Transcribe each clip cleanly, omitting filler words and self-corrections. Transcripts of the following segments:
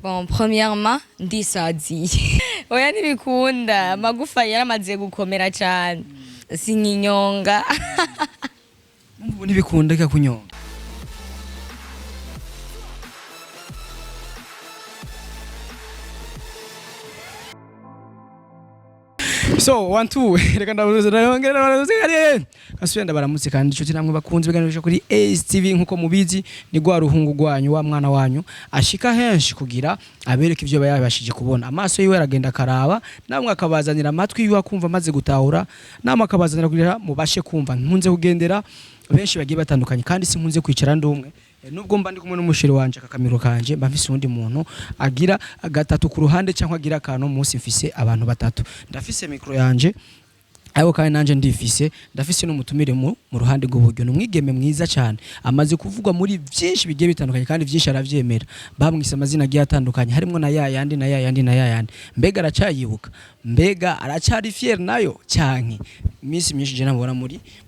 Bon, premièrement, ndisaziye. Oya ntibikunda, amagufa yaramaze gukomera cyane. Sinkinyonga. Ubu ntibikunda kunyonga. So, 1 2 reka ndabuze ndabongera baramuze kasubenda baramutse kandi cyo namwe bakunze biganisha kuri ASTV nkuko mubizi ni gwa ruhungu rwanyu wa mwana wanyu ashika henshi kugira abereke ivyo bayabashije kubona amaso yiwe aragenda karaba namwe akabazanira amatwi yiwe akumva amaze gutahura namwe akabazanira kugira mubashe kumva nkunze kugendera benshi bagiye batandukanye kandi sinkunze kwicara ndumwe nubwo mba ndi kumwe n'umushiri wanje akakamiro kanje mba mfise undi muntu agira gatatu ku ruhande cyangwa agira akantu munsi mfise abantu batatu ndafise micro yanje ayo kandi nanje ndifise ndafise n'umutumire mu ruhande rw'uburyo n'umwigeme mwiza cyane amaze kuvugwa muri byinshi bigiye bitandukanye kandi byinshi aravyemera bamwise amazina agiye atandukanye harimo na yayandi mbega aracayibuka mbega aracari fier nayo cyanke imisi myinshi je nabona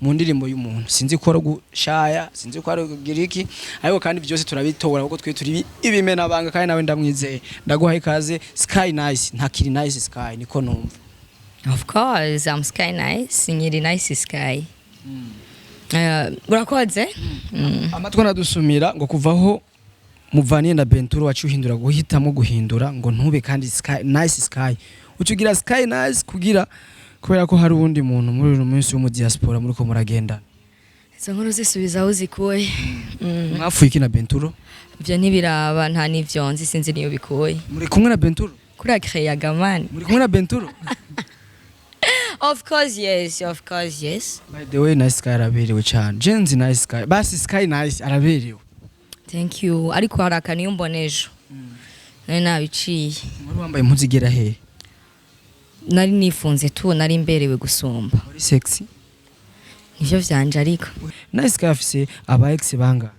mu ndirimbo y'umuntu sinzi ko ari gushaya sinzi ko ari giriki ariko kandi byose turabitora kuko twe turi ibimena banga kandi nawe ndamwizeye ndaguha ikaze Sky Nice ntakiri Nice Sky niko numva. Of course, I'm Sky Nice, nyiri Nice Sky. Urakoze? Amatwi nadusumira ngo kuvaho muvaniye na Benturo wacuhindura guhitamo guhindura ngo ntube kandi Sky Nice Sky. Ucugira Sky Nice kugira kubera ko hari uwundi muntu muri uyu munsi wo mu diaspora muri ko muragenda. Izo nkuru zisubiza aho zikuye. Mwafuye iki na Benturo? Byo ntibiraba nta nivyo nzi sinzi niyo bikuye. Muri kumwe na Benturo? Kuri akreya gamani. Muri kumwe na Benturo? Of course yes. By the way Nice Sky araberewe cyane. Jenzi Nice Sky. Basi Sky Nice araberewe. Thank you. Ariko harakani umbonejo. Nari nabiciye. Muri wambaye impuzu igera he? Nari nifunze tu nari mberewe gusumba. Muri sexy. Ivyo vyanje ariko. Nice Sky afise aba ex banga.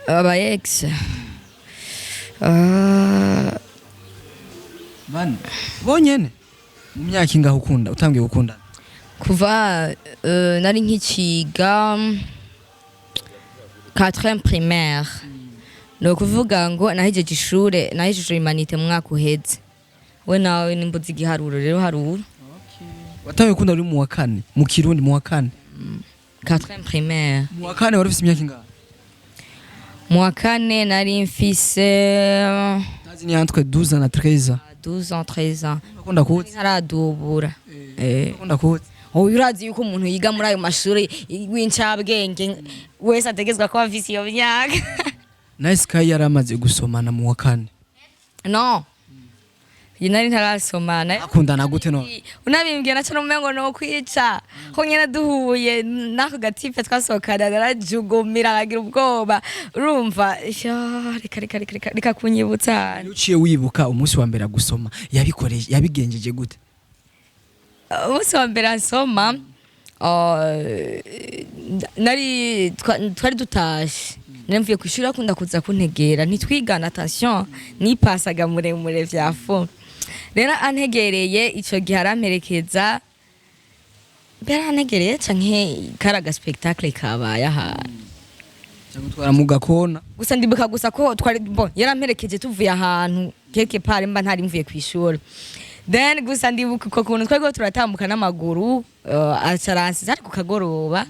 Aba ex. Bane. Bonyene. Mu myaka ingaho ukunda utangiye gukunda. Kuva nari nkiciga 4e primaire. No kuvuga ngo nahejeje ishure nahejeje humanité mu mwaka uheze. We nawe nimbuzi igiharuro rero haruro. Okay. Watangiye gukunda uri mu wa kane mu Kirundi mu wa kane. 4e primaire. Mu wa kane wari ufite imyaka ingaho? Mu wa kane nari mfise Nazi ni entre 12 na 13 ans. 12 ans 13 ans. Ukunda kuzi? Ntaradubura. Ukunda kuzi? Urazi yuko umuntu yiga muri ayo mashuri w'incabwenge wese ategezwa ko afise iyo myaka. Nice Sky yaramaze gusomana mu wa kane. No. Yinari ntarasomana. Akundana gute no? Unabimbwiye naco numengo no kwica. Ko nyene duhuye nako gatipe twasokana narajugumira agira ubwoba. Urumva reka kunyibutsa. Uciye wibuka umunsi wa mbere gusoma yabikoreje yabigenjeje gute? Umunsi wa mbere ansoma nari twari dutashe. Nemvuye kwishura akunda kuza kuntegera nitwigana attention nipasaga muremure vyafu rero antegereye ico gihe aramperekeza berantegereye canke karaga spectacle kabaye aha cyangwa mu gakona gusa ndibuka gusa ko twari bon yaramperekeje tuvuye ahantu quelque part mba ntari mvuye kwishura then gusa ndibuka ko kuntu twego turatambuka n'amaguru acaransiza ariko kagoroba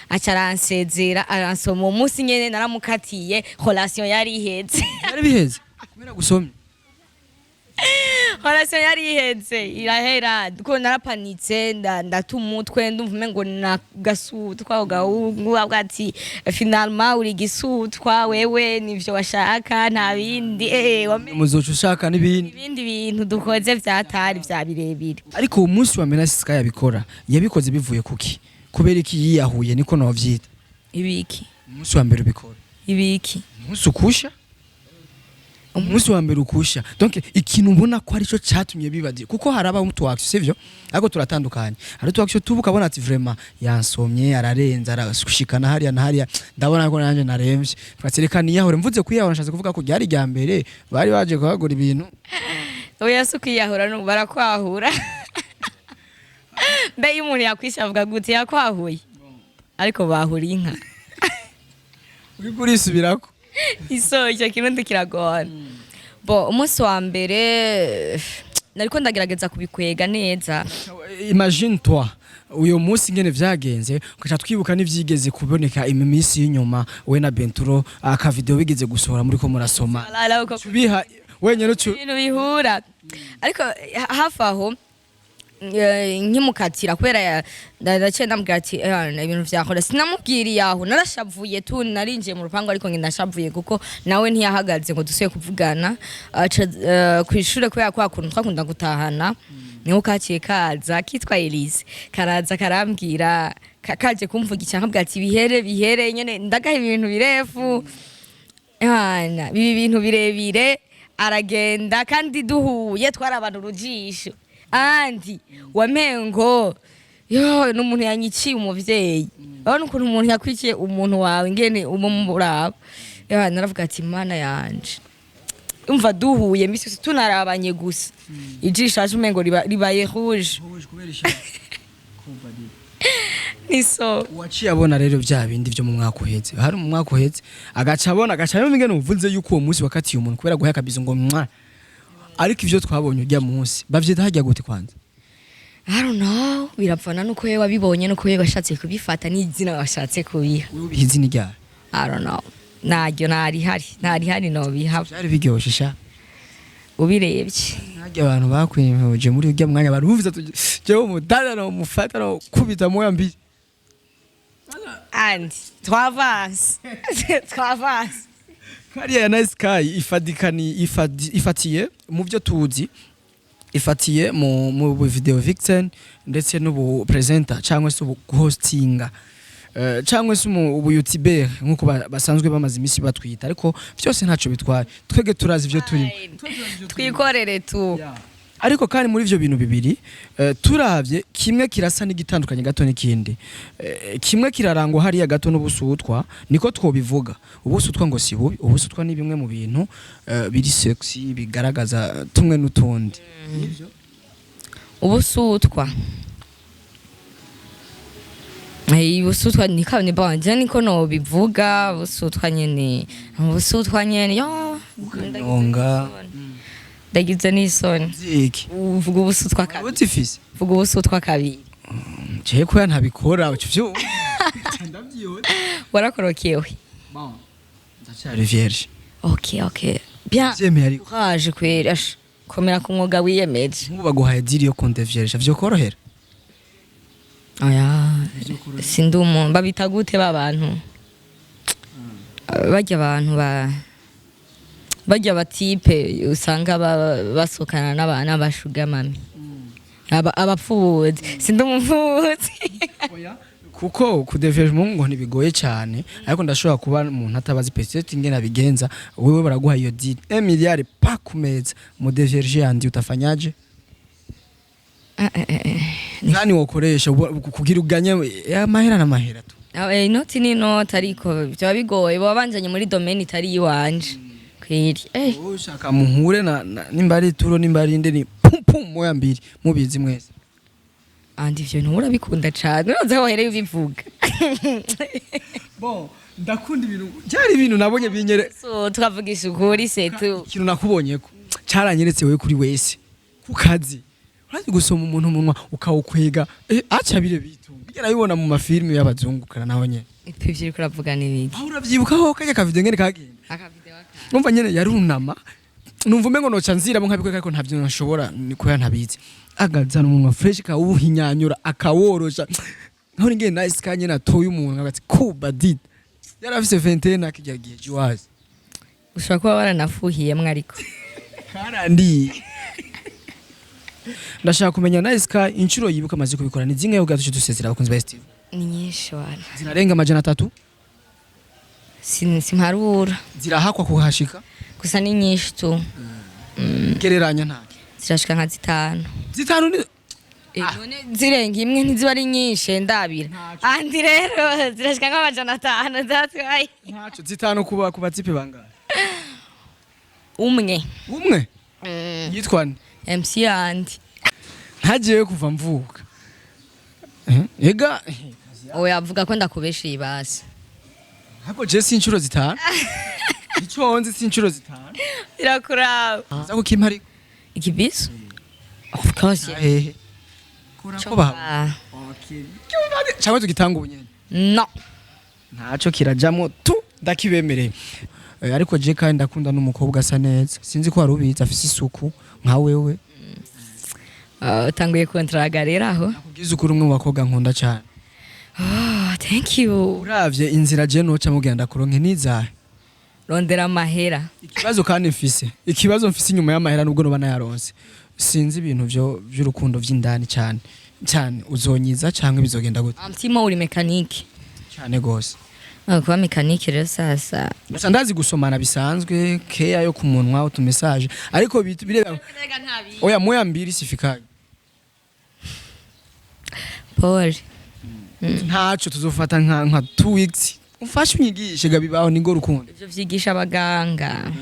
acaransezera aransoma umunsi nyene naramukatiye relation yari iheze yari biheze kumera gusomye relation yari iheze irahera ko narapanitse ndatumutwe ndumvume ngo nagasutwa ugahungu abwati finalement uri gisutwa wewe nivyo washaka nta bindi muzoca ushaka n'ibindi bintu dukoze vyatari vya birebire ariko umunsi wa mbere Sky yabikora yabikoze bivuye kuki kubera iki yiyahuye niko navyita ibiki umunsi wa mbere ubikora ibiki umunsi ukusha umunsi wa mbere ukusha donc ikintu mbona ko ari cyo cyatumye bibazi kuko haraba umutwakyo sivyo ariko turatandukanye ari twakyo tubuka bona ati vraiment yansomye ararenza arashikana hariya na hariya ndabona ko nanje naremvye fatserekana yahore mvuze kuyahora nashatse kuvuga ko ryari rya mbere bari baje kuhagura ibintu oya sukiyahura no barakwahura mbe umuntu yakwisha avuga gute yakwahuye ariko bahuriye inka uri kurisubirako iso icyo kirundi kiragora bo umunsi wa mbere nariko ndagerageza kubikwega neza. Imagine toi uyo munsi ngene vyagenze ukaca twibuka n'ivyigeze kuboneka iminsi y'inyuma we na Benturo aka video bigeze gusohora muri ko murasoma tubiha wenyene ibintu bihura ariko hafi aho nkimukatira kubera ndaciye ndamubwira ati ibintu vyakora sinamubwiriye aho narashavuye tu narinjiye mu rupango ariko ndashavuye kuko nawe ntiyahagaze ngo dusuye kuvugana kw'ishure kubera kwa kuntu twakunda gutahana niho kaciye kaza kitwa Elise karaza karambwira kaje kumvugisha nkabwira ati bihere nyene ndagaha ibintu birefu bibi bintu birebire aragenda kandi duhuye twarabantu urujisho andi wamengo yo n'umuntu yanyiciye umuvyeyi abona ukuntu umuntu yakwikiye umuntu wawe ngene umumuraba naravuga ati mana yanje umva duhuye misi tunarabanye gusa ijisho aje umengo ribaye rouge niso waciye abona rero bya bindi byo mu mwaka uheze hari mu mwaka uheze agaca abona ingene uvuze yuko uwo munsi wakatiye umuntu kubera guheka bizo ngo mwa ariko ivyo twabonye ujya munsi bavyita hajya gute kwanza I don't know biravana nuko wewe wabibonye nuko wewe washatse kubifata n'izina washatse kubiha ubihizi ni ryari I don't know naryo ntari hari no biha byari biryoshe sha ubirebye najya abantu bakwimuje muri ujya mwanya baruvuze jewe umudada no mufata no kubita moya mbi and twavance kariya ya Nice Sky ifatiye mu byo tuzi ifatiye mu video Vixen ndetse n'ubu presenter cyangwa se ubu hostinga cyangwa se ubu YouTuber nkuko basanzwe bamaze imisi batwita ariko byose ntaco bitwaye twege turazi ivyo turi twikorere tu ariko kandi muri ivyo bintu bibiri turavye kimwe kirasa n'igitandukanye gato n'ikindi kimwe kirarangwa hariya gato n'ubusutwa niko twobivuga ubusutwa ngo si bubi ubusutwa ni bimwe mu bintu biri sexy bigaragaza tumwe n'utundi nivyo ubusutwa ubusutwa ni kabone banje niko no bivuga ubusutwa nyene yo ndonga ndagize n'isoni ziki uvuga ubusutwa kabiri ubutifise vuga ubusutwa kabiri je ko ntabikora ucyo ndavyiwe warakorokewe bon ndacyari vierge okay bien zemeye courage kwera komera ku mwuga wiyemeje nkuba guhaye diri yo konde vierge avyo korohera aya sindumu babita gute babantu bajya batipe usanga basokana n'abana bashugamami abapfuzi sindumupfuzi kuko kudeveje ngo ntibigoye cyane ariko ndashobora kuba umuntu atabazi peut-être ingene abigenza wewe baraguha iyo diri 1 milliard pa kumeza mu deverge yandi utafanyaje nani wokoresha kugira uganye amahera n'amahera tu inoti ni inoti ariko byaba bigoye babanjanye muri domaine itari yiwanje kwiri ushaka muhure nimbari turo nimbari nde ni pum moya mbiri mubizi mwese andi ivyo ntura bikunda cyane uza wahereye ubivuga bon ndakunda ibintu cyari ibintu nabonye binyere so twavugisha ukuri setu ikintu nakubonyeko cyaranyeretse wewe kuri wese ku kazi urazi gusoma umuntu munwa ukawukwega acha bire bitu bigera bibona mu mafilme y'abazungukana naho nyene ivyo uriko uravuga n'ibiki aho uravyibukaho kajya kavideo ngene kagenda numva nyene yarunama numva umengo noca nzira bo nkabikwe ariko ntavyo nshobora niko yantabizi agazana umunwa fresh ka uhinyanyura akaworosha nko ngene Nice Sky nyene atoye umuntu agati kuba did yarafise 21 akijya gihe jiwazi ushaka kuba waranafuhiyemwe ariko karandi ndashaka kumenya Nice Sky inshuro yibuka amaze kubikora ni zingahe ugatushe dusezera abakunzi ba Steve ni nyinshi wana zinarenga amajana 3 simparura zirahakwa kuhashika gusa ni nyinshi tu gereranya nta zirashika nka zitanu ni none zirenga imwe ntiziba ari nyinshi ndabira andi rero zirashika nk'amajana 5 zatwaye ntaco zitanu kuba tipe bangahe umwe yitwa ni MC andi ntagiye kuva mvuka ega oya avuga ko ndakubeshiye basi hako je si inshuro zitanu icyo nzi si inshuro 5 birakuraba zako kimpari ikibisu of course yeah. hehe kura ko ba okay cyangwa tugitanga ubunyene no ntaco kirajamo tu ndakibemereye ariko je kandi ndakunda n'umukobwa asa neza sinzi ko warubiza afise isuku nka wewe tanguye kontragarera aho nakubwiza ukuri umwe mu bakobwa nkunda cyane thank you uravye inzira je noca mugenda kuronke nizahe rondera amahera ikibazo mfise inyuma y'amahera nubwo no banayaronse sinzi ibintu by'urukundo vy'indani cyane cyane uzonyiza cyangwa bizogenda gute amtima uri mekanike cyane gose kuba mekanike rero sasa gusa ndazi gusomana bisanzwe keya yo kumunwa utumessage ariko bireba oya moya mbiri sifikaye Paul ntaco tuzofata nka 2 weeks ufashe unyigishe gabibaho ningo rukundo ivyo vyigisha abaganga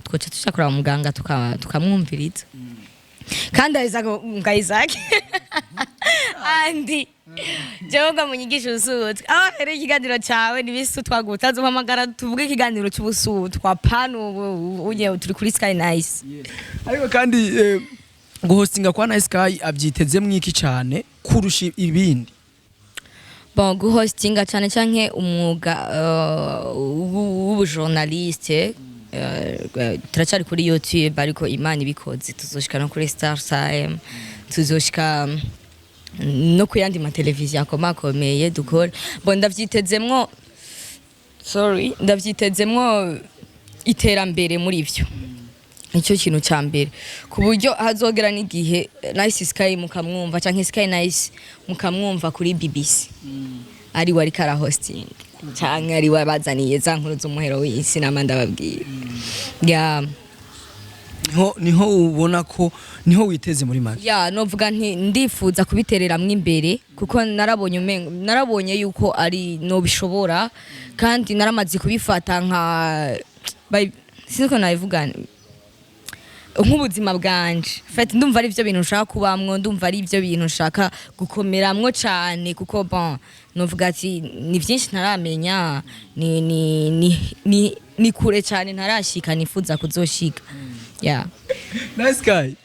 twoca tushakora muganga tukamwumviriza kandi arizago ngayizake andi jewe munyigisha usutwe aho rero ikiganiro cawe nibisu twagutaza umpamagara tuvuge ikiganiro cy'ubusutwa pano unye turi kuri Sky Nice ariko kandi guhostinga kwa Nice Sky abyiteze mwiki cyane kurusha ibindi bon guhostinga cyane canke umwuga w'ubujournaliste turacari kuri YouTube ariko Imana ibikoze tuzoshika no kuri Star Time tuzoshika no kuyandi ma televiziyo akomakomeye dukora bon ndavyitezemwo iterambere muri ivyo nicyo kintu ca mbere ku buryo hazogera n'igihe Nice Sky mukamwumva canke Sky Nice mukamwumva kuri BBC ari wari kara hosting canke ari wabazaniye za nkuru z'umuhero w'isi namanda babwira ya niho ubona ko niho witeze muri make ya novuga nti ndifuza kubitereramwe imbere kuko narabonye yuko ari no bishobora kandi naramaze kubifata nka siniko nabivuga nk'ubuzima bwanje fete ndumva ari byo bintu nshaka kubamwo ndumva ari byo bintu nshaka gukomeramwo cyane kuko bon novuga ati ni byinshi ntaramenya ni kure cyane ntarashika nifuza kuzoshika yeah Nice Sky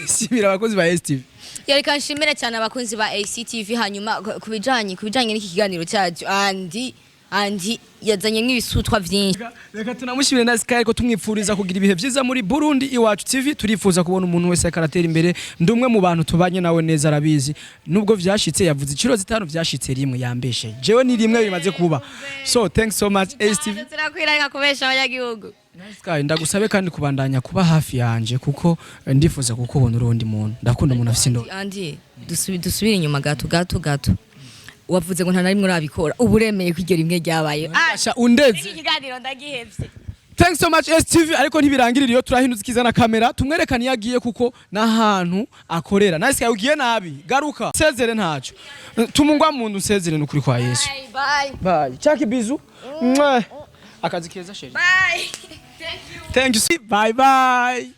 sibira abakozi ba STV yareka nshimire cyane abakunzi ba ACTV hanyuma kubijanye n'iki kiganiro cyacu andi yazanye nk'ibisutwa vyinshi reka tunamushimire Nice Sky ko tumwipfuriza kugira ibihe byiza muri Burundi Iwacu TV turifuza kubona umuntu wese akaratera imbere ndumwe mu bantu tubanye nawe neza arabizi nubwo vyashitse yavuze iciro 5 vyashitse rimwe yambeshe jewe ni rimwe bimaze kuba so thanks so much ACTV turakwiranga kubesha abanyagihugu Nice Sky ndagusabe kandi kubandanya kuba hafi yanje kuko ndifuza kukubona urundi muntu ndakunda umuntu afise ndo andi dusubire inyuma gato wavuze ngo nta narimwe urabikora uburemeye kwigera imwe ryabaye asha undeze ikiganiro ndagihevye thanks so much STV ariko ntibirangirira iyo turahinduza kizana kamera tumwerekana yagiye kuko nahantu akorera Nice Sky ugiye nabi garuka sezere ntaco tumungwa muntu sezere n'ukuri kwa Yesu bye chaki bizu akazi keza sheri bye thank you bye